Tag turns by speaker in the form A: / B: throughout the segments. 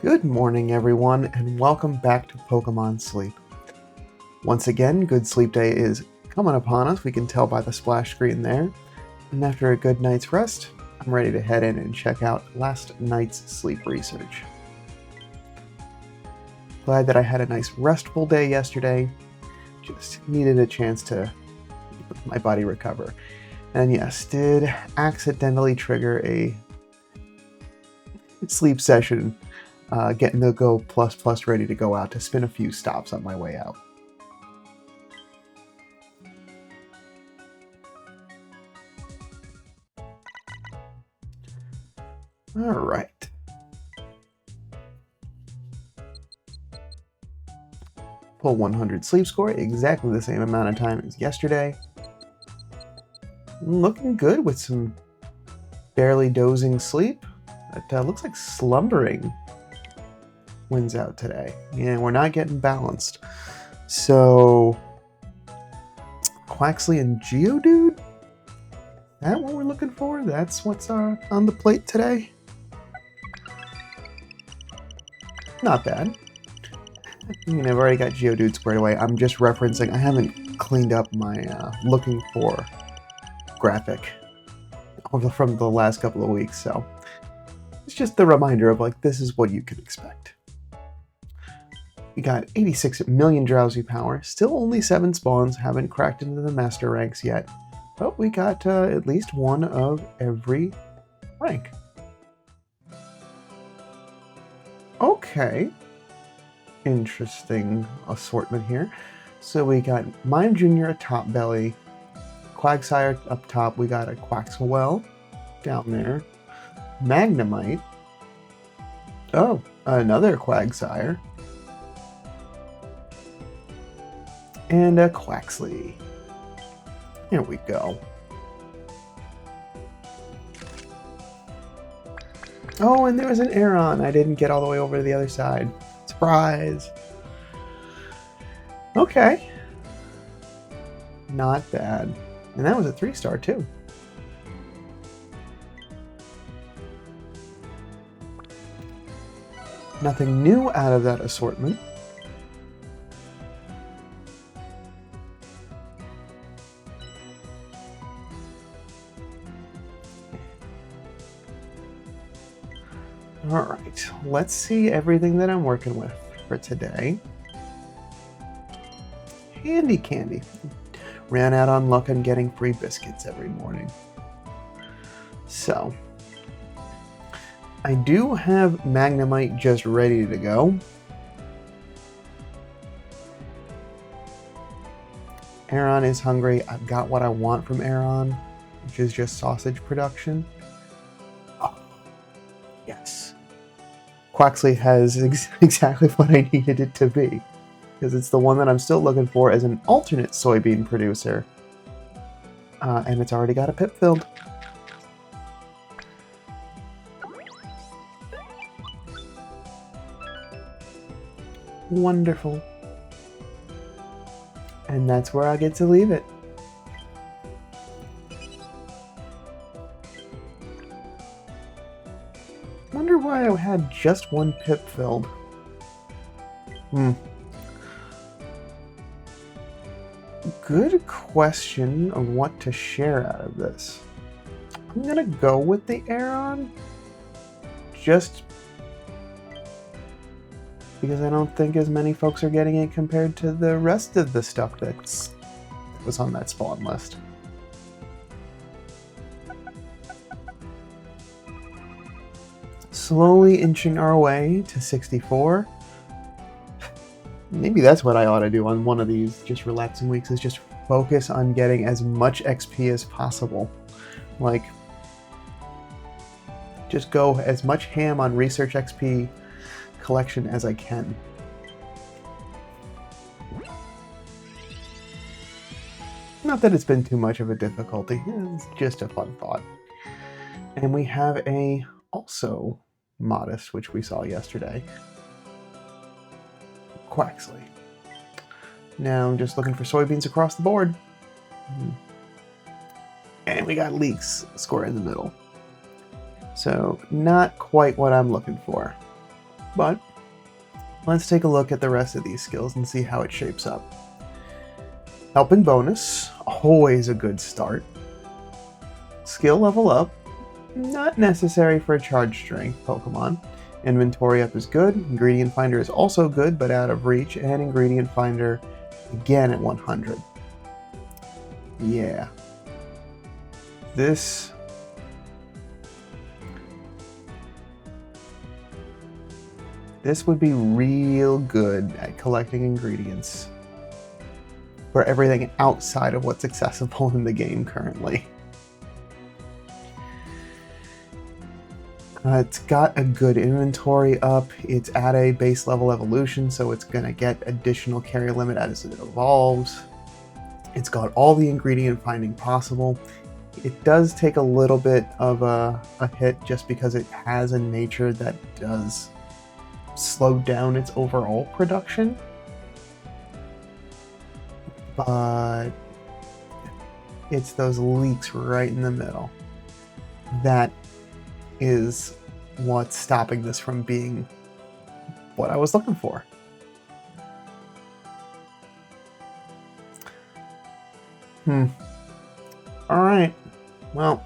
A: Good morning, everyone, and welcome back to Pokemon Sleep. Once again, Good Sleep Day is coming upon us. We can tell by the splash screen there. And after a good night's rest, I'm ready to head in and check out last night's sleep research. Glad that I had a nice restful day yesterday. Just needed a chance to let my body recover. And yes, did accidentally trigger a sleep session, getting the Go Plus Plus ready to go out to spin a few stops on my way out. All right. Pull 100 sleep score, exactly the same amount of time as yesterday. Looking good with some barely dozing sleep. It looks like slumbering wins out today. Yeah, we're not getting balanced. So, Quaxley and Geodude? That what we're looking for? That's what's on the plate today? Not bad. I mean, I've already got Geodude squared away. I'm just referencing, I haven't cleaned up my looking for graphic from the last couple of weeks, so it's just the reminder of like, this is what you can expect. We got 86 million drowsy power, still only 7 spawns, haven't cracked into the master ranks yet, but we got at least one of every rank. Okay. Interesting assortment here. So we got Mime Jr. at top belly, Quagsire up top, we got a Quaxwell down there, Magnemite, oh, another Quagsire, and a Quaxley. Here we go. Oh, and there was an Aeron. I didn't get all the way over to the other side. Surprise! Okay. Not bad. And that was a 3-star too. Nothing new out of that assortment. Alright, let's see everything that I'm working with for today. Handy candy. Ran out on luck on getting free biscuits every morning. So, I do have Magnemite just ready to go. Aeron is hungry. I've got what I want from Aeron, which is just sausage production. Oh, yes. Quaxley has exactly what I needed it to be, because it's the one that I'm still looking for as an alternate soybean producer. And it's already got a pip filled. Wonderful. And that's where I get to leave it. Wonder why I had just one pip filled. Good question of what to share out of this. I'm gonna go with the Aeron, just because I don't think as many folks are getting it compared to the rest of the stuff that was on that spawn list. Slowly inching our way to 64. Maybe that's what I ought to do on one of these just relaxing weeks, is just focus on getting as much XP as possible. Like, just go as much ham on research XP collection as I can. Not that it's been too much of a difficulty, it's just a fun thought. And we have a also modest, which we saw yesterday, Quaxley. Now I'm just looking for soybeans across the board. And we got leeks square in the middle. So not quite what I'm looking for. But let's take a look at the rest of these skills and see how it shapes up. Helping bonus, always a good start. Skill level up, not necessary for a charge strength Pokemon. Inventory up is good, Ingredient Finder is also good but out of reach, and Ingredient Finder again at 100. Yeah. This would be real good at collecting ingredients for everything outside of what's accessible in the game currently. It's got a good inventory up, it's at a base level evolution, so it's going to get additional carry limit as it evolves. It's got all the ingredient finding possible. It does take a little bit of a hit just because it has a nature that does slow down its overall production. But it's those leaks right in the middle. That is what's stopping this from being what I was looking for. Alright. Well,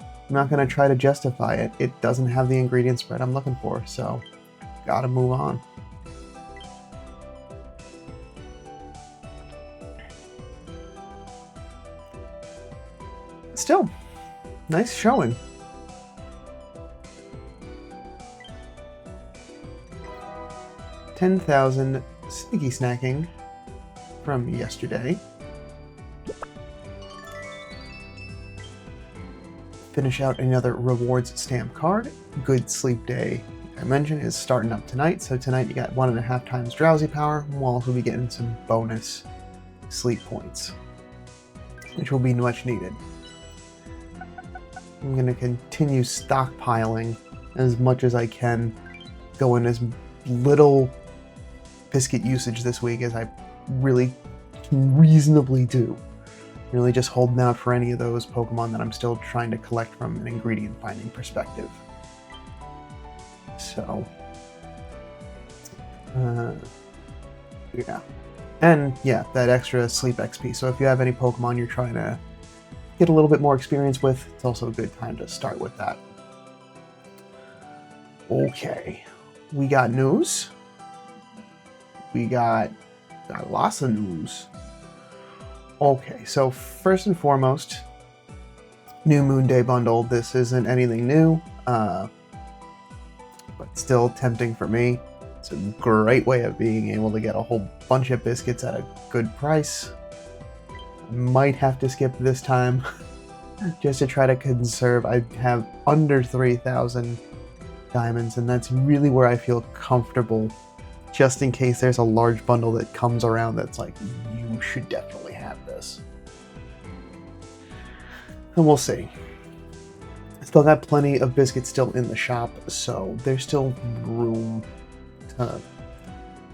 A: I'm not going to try to justify it. It doesn't have the ingredient spread I'm looking for, so gotta move on. Still, nice showing. 10,000 sneaky snacking from yesterday. Finish out another rewards stamp card. Good sleep day, I mentioned, is starting up tonight. So tonight you got 1.5 times drowsy power. We'll also be getting some bonus sleep points, which will be much needed. I'm going to continue stockpiling as much as I can, go in as little biscuit usage this week as I really can reasonably do. Really just holding out for any of those Pokemon that I'm still trying to collect from an ingredient finding perspective. So, yeah. And yeah, that extra sleep XP. So if you have any Pokemon you're trying to get a little bit more experience with, it's also a good time to start with that. Okay, we got news. We got lots of news. Okay, so first and foremost, new Moon Day bundle. This isn't anything new, but still tempting for me. It's a great way of being able to get a whole bunch of biscuits at a good price. I might have to skip this time just to try to conserve. I have under 3,000 diamonds, and that's really where I feel comfortable, just in case there's a large bundle that comes around that's like, you should definitely have this. And we'll see. Still got plenty of biscuits still in the shop, so there's still room to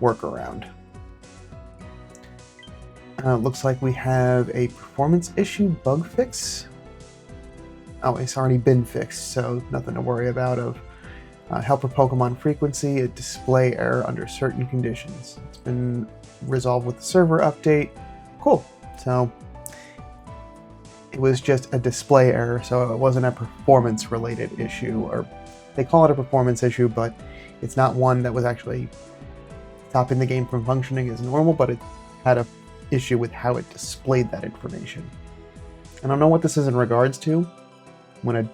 A: work around. Looks like we have a performance issue bug fix. Oh, it's already been fixed, so nothing to worry about. Helper Pokemon frequency, a display error under certain conditions. It's been resolved with the server update. Cool. So it was just a display error, so it wasn't a performance related issue, or they call it a performance issue, but it's not one that was actually stopping the game from functioning as normal, but it had a issue with how it displayed that information. I don't know what this is in regards to. I'm gonna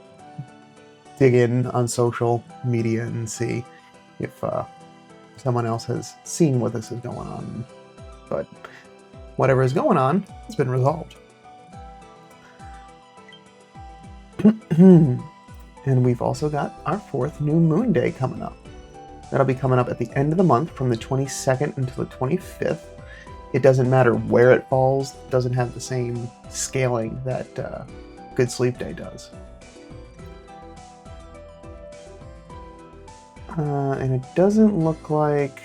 A: dig in on social media and see if someone else has seen what this is going on. But whatever is going on, it's been resolved. And we've also got our 4th new Moon Day coming up. That'll be coming up at the end of the month from the 22nd until the 25th. It doesn't matter where it falls, it doesn't have the same scaling that Good Sleep Day does. And it doesn't look like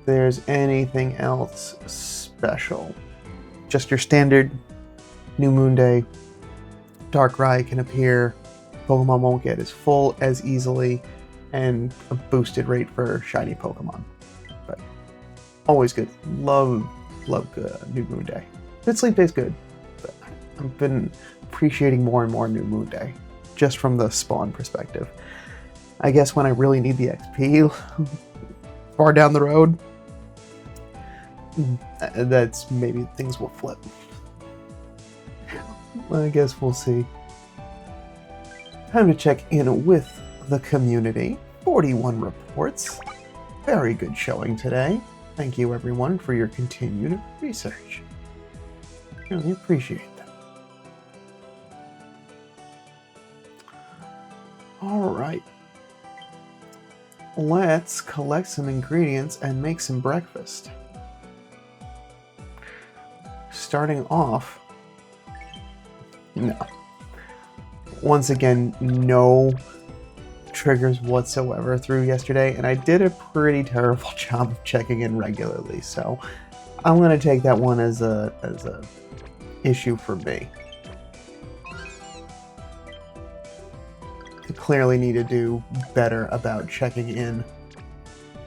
A: there's anything else special. Just your standard New Moon Day. Darkrai can appear. Pokemon won't get as full as easily. and a boosted rate for shiny Pokemon. But always good. Love New Moon Day. Good Sleep Day's good, but I've been appreciating more and more New Moon Day, just from the spawn perspective. I guess when I really need the XP far down the road, that's maybe things will flip. I guess we'll see. Time to check in with the community. 41 reports. Very good showing today. Thank you everyone for your continued research. Really appreciate that. Alright. Let's collect some ingredients and make some breakfast. Starting off... No. Once again, no triggers whatsoever through yesterday, and I did a pretty terrible job of checking in regularly, so I'm going to take that one as a issue for me. I clearly need to do better about checking in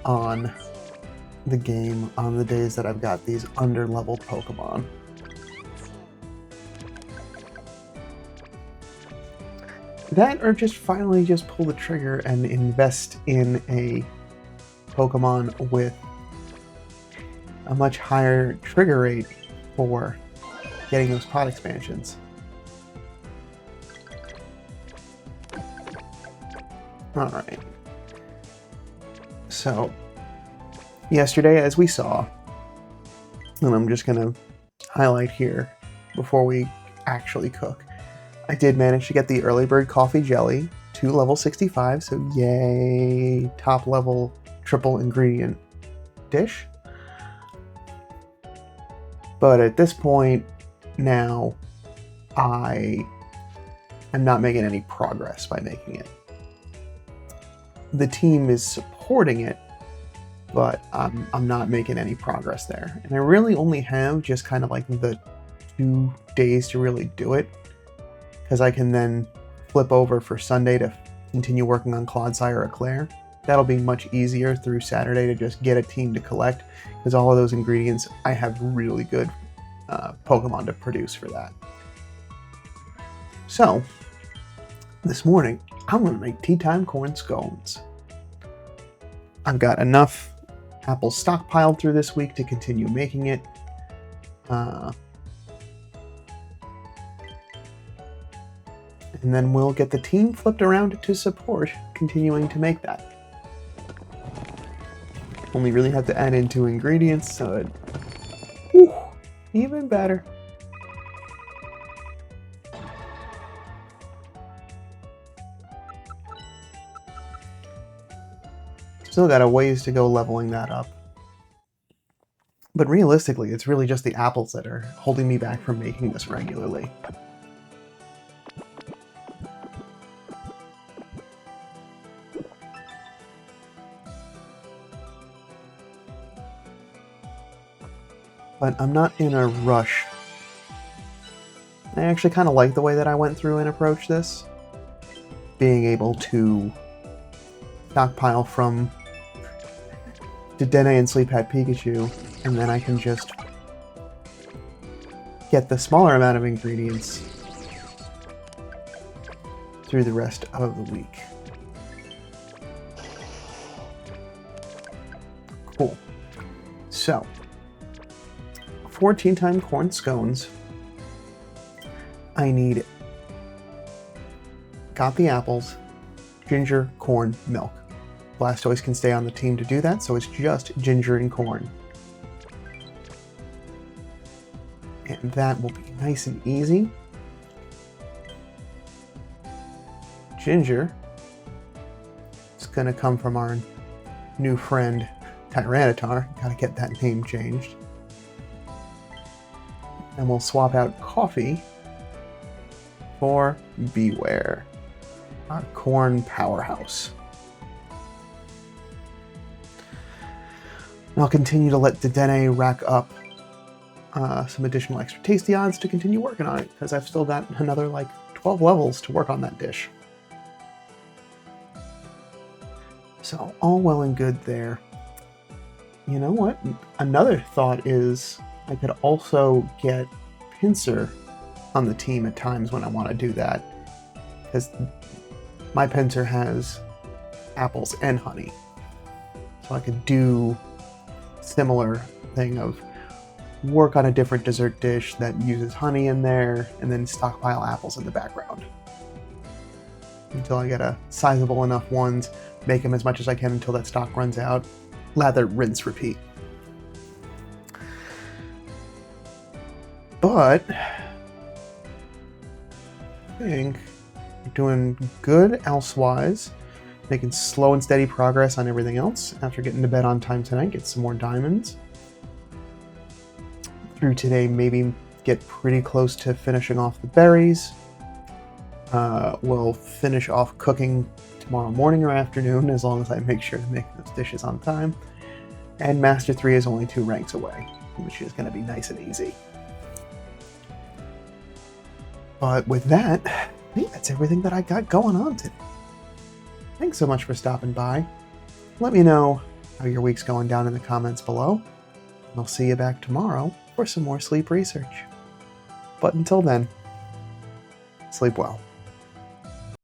A: on the game on the days that I've got these under-leveled Pokemon. That, or just finally just pull the trigger and invest in a Pokemon with a much higher trigger rate for getting those pod expansions. Alright. So, yesterday, as we saw, and I'm just going to highlight here before we actually cook, I did manage to get the early bird coffee jelly to level 65, so yay, top level triple ingredient dish. But at this point now, I am not making any progress by making it. The team is supporting it, but I'm not making any progress there. And I really only have just kind of like the 2 days to really do it, because I can then flip over for Sunday to continue working on Clodsire or Eclair. That'll be much easier through Saturday to just get a team to collect, because all of those ingredients, I have really good Pokemon to produce for that. So, this morning, I'm going to make tea time corn scones. I've got enough apples stockpiled through this week to continue making it. And then we'll get the team flipped around to support continuing to make that. Only really have to add in 2 ingredients, so it... Whew, even better. Still got a ways to go leveling that up. But realistically, it's really just the apples that are holding me back from making this regularly. But I'm not in a rush. I actually kind of like the way that I went through and approached this. Being able to stockpile from Dedenne and Sleep Hat Pikachu, and then I can just get the smaller amount of ingredients through the rest of the week. Cool. So, 14 time corn scones. I need... Got the apples, ginger, corn, milk. Blastoise can stay on the team to do that, so it's just ginger and corn. And that will be nice and easy. Ginger is going to come from our new friend Tyranitar. Gotta get that name changed. And we'll swap out Coffee for Beware, our corn powerhouse. And I'll continue to let Dedenne rack up some additional extra tasty odds to continue working on it, because I've still got another like 12 levels to work on that dish. all well and good there. You know what? Another thought is I could also get Pinsir on the team at times when I want to do that, because my Pinsir has apples and honey. So I could do similar thing of work on a different dessert dish that uses honey in there, and then stockpile apples in the background until I get a sizable enough ones, make them as much as I can until that stock runs out, lather, rinse, repeat. But I think we're doing good elsewise, making slow and steady progress on everything else. After getting to bed on time tonight, get some more diamonds. Through today, maybe get pretty close to finishing off the berries. We'll finish off cooking tomorrow morning or afternoon, as long as I make sure to make those dishes on time. And Master 3 is only 2 ranks away, which is going to be nice and easy. But with that, I think that's everything that I got going on today. Thanks so much for stopping by. Let me know how your week's going down in the comments below. And I'll see you back tomorrow for some more sleep research. But until then, sleep well.